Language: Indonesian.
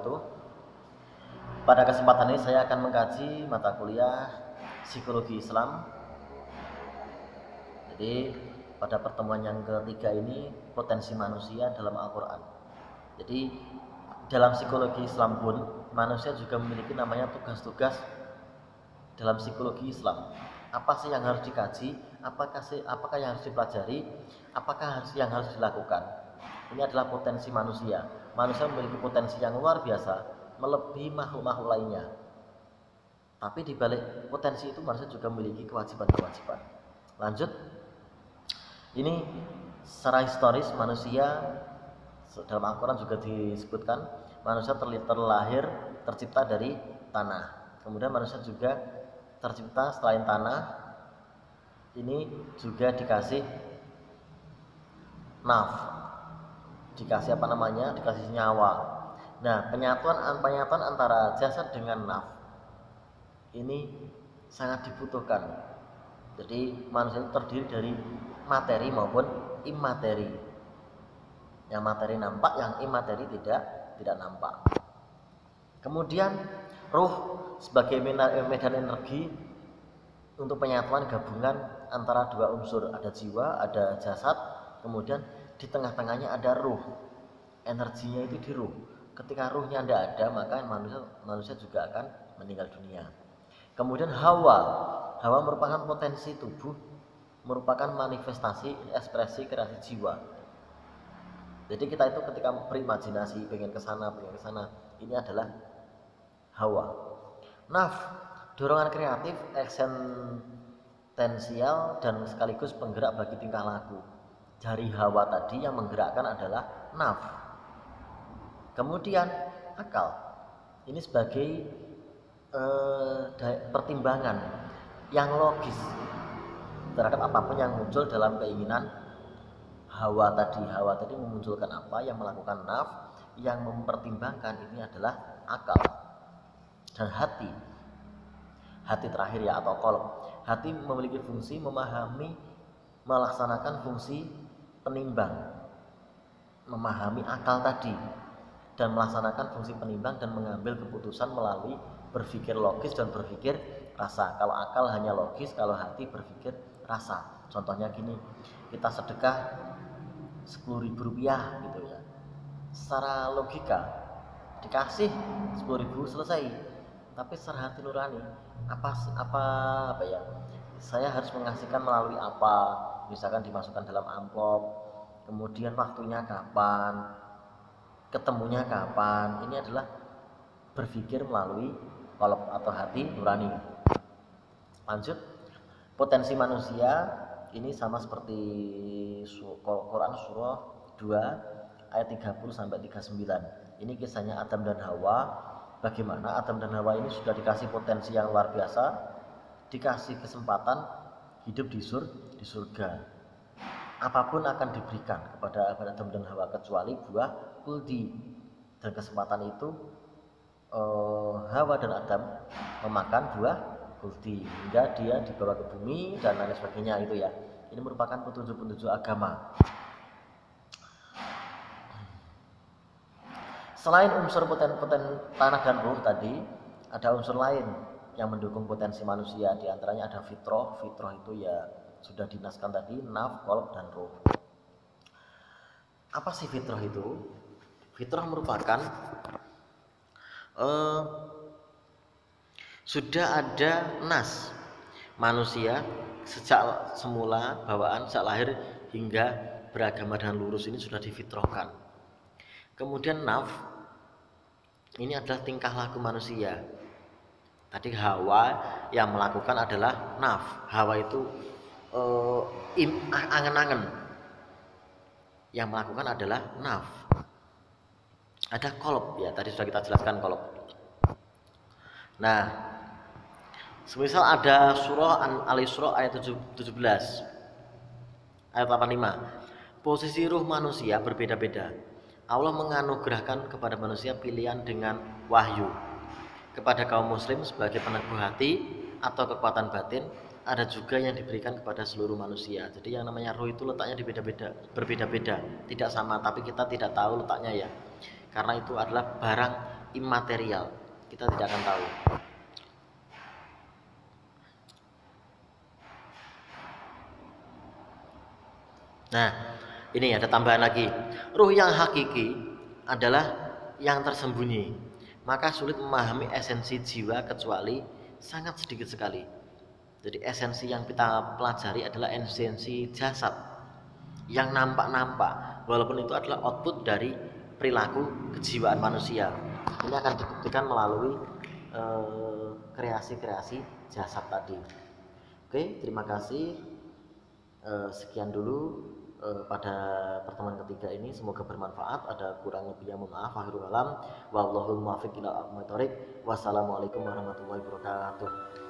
wabarakatuh. Pada kesempatan ini saya akan mengkaji mata kuliah Psikologi Islam. Jadi pada pertemuan yang ketiga ini potensi manusia dalam Al-Quran. Jadi dalam psikologi Islam pun manusia juga memiliki namanya tugas-tugas dalam psikologi Islam. Apa sih yang harus dikaji? Apakah yang harus dipelajari? Apakah yang harus dilakukan? Ini adalah potensi manusia. Manusia memiliki potensi yang luar biasa, melebihi makhluk-makhluk lainnya. Tapi di balik potensi itu manusia juga memiliki kewajiban-kewajiban. Lanjut. Ini secara historis manusia dalam Al-Quran juga disebutkan manusia terlahir tercipta dari tanah. Kemudian manusia juga tercipta selain tanah ini juga dikasih dikasih dikasih nyawa. Nah, penyatuan antara jasad dengan naf ini sangat dibutuhkan. Jadi manusia itu terdiri dari materi maupun imateri. Yang materi nampak, yang imateri tidak nampak. Kemudian ruh sebagai medan energi untuk penyatuan gabungan antara dua unsur, ada jiwa, ada jasad, kemudian di tengah-tengahnya ada ruh. Energinya itu di ruh. Ketika ruhnya tidak ada, maka manusia juga akan meninggal dunia. Kemudian hawa merupakan potensi tubuh, merupakan manifestasi ekspresi kreasi jiwa. Jadi kita itu ketika berimajinasi pengen ke sana, ini adalah hawa. Naf, dorongan kreatif, eksistensial dan sekaligus penggerak bagi tingkah laku. Dari hawa tadi yang menggerakkan adalah naf. Kemudian akal. Ini sebagai pertimbangan yang logis terhadap apapun yang muncul dalam keinginan hawa tadi memunculkan apa, yang melakukan naf, yang mempertimbangkan ini adalah akal. Dan hati terakhir ya, atau qalb. Hati memiliki fungsi memahami, melaksanakan fungsi penimbang, memahami akal tadi dan melaksanakan fungsi penimbang dan mengambil keputusan melalui berpikir logis dan berpikir rasa. Kalau akal hanya logis, kalau hati berpikir rasa. Contohnya gini, kita sedekah 10.000 rupiah gitu ya, secara logika dikasih 10.000 selesai. Tapi secara hati nurani apa ya, saya harus mengasihkan melalui apa, misalkan dimasukkan dalam amplop, kemudian waktunya kapan, ketemunya kapan. Ini adalah berpikir melalui qalb atau hati nurani. Lanjut, potensi manusia ini sama seperti Quran surah 2 ayat 30 sampai 39. Ini kisahnya Adam dan Hawa. Bagaimana Adam dan Hawa ini sudah dikasih potensi yang luar biasa, dikasih kesempatan hidup di surga. Apapun akan diberikan kepada Adam dan Hawa kecuali buah kuldi. Dan kesempatan itu Hawa dan Adam memakan buah kuldi hingga dia dibawa ke bumi dan lain sebagainya itu ya. Ini merupakan petunjuk-petunjuk agama. Selain unsur tanah dan ruh tadi, ada unsur lain yang mendukung potensi manusia. Di antaranya ada fitrah. Fitrah itu ya sudah dinaskan tadi, naf, qalb, dan ruh. Apa sih fitrah itu? Fitrah merupakan sudah ada nas manusia sejak semula bawaan, sejak lahir hingga beragama dan lurus ini sudah difitrahkan. Kemudian naf ini adalah tingkah laku manusia. Tadi hawa yang melakukan adalah naf. Hawa itu angen-angen. Yang melakukan adalah naf. Ada qalb ya, tadi sudah kita jelaskan qalb. Nah, semisal ada surah Al-Isra ayat 17 ayat 85. Posisi ruh manusia berbeda-beda. Allah menganugerahkan kepada manusia pilihan dengan wahyu. Kepada kaum muslim sebagai peneguh hati atau kekuatan batin, ada juga yang diberikan kepada seluruh manusia. Jadi yang namanya ruh itu letaknya berbeda-beda, tidak sama, tapi kita tidak tahu letaknya ya. Karena itu adalah barang imaterial, kita tidak akan tahu. Nah, ini ada tambahan lagi. Ruh yang hakiki adalah yang tersembunyi. Maka sulit memahami esensi jiwa kecuali sangat sedikit sekali. Jadi esensi yang kita pelajari adalah esensi jasad yang nampak-nampak, walaupun itu adalah output dari perilaku kejiwaan manusia. Ini akan dibuktikan melalui kreasi-kreasi jasad tadi. Oke, terima kasih. Sekian dulu pada pertemuan ketiga ini, semoga bermanfaat. Ada kurang lebihnya mohon maaf. Akhirul alam, wallahul muwaffiq ila aqwamit thoriq. Wassalamualaikum warahmatullahi wabarakatuh.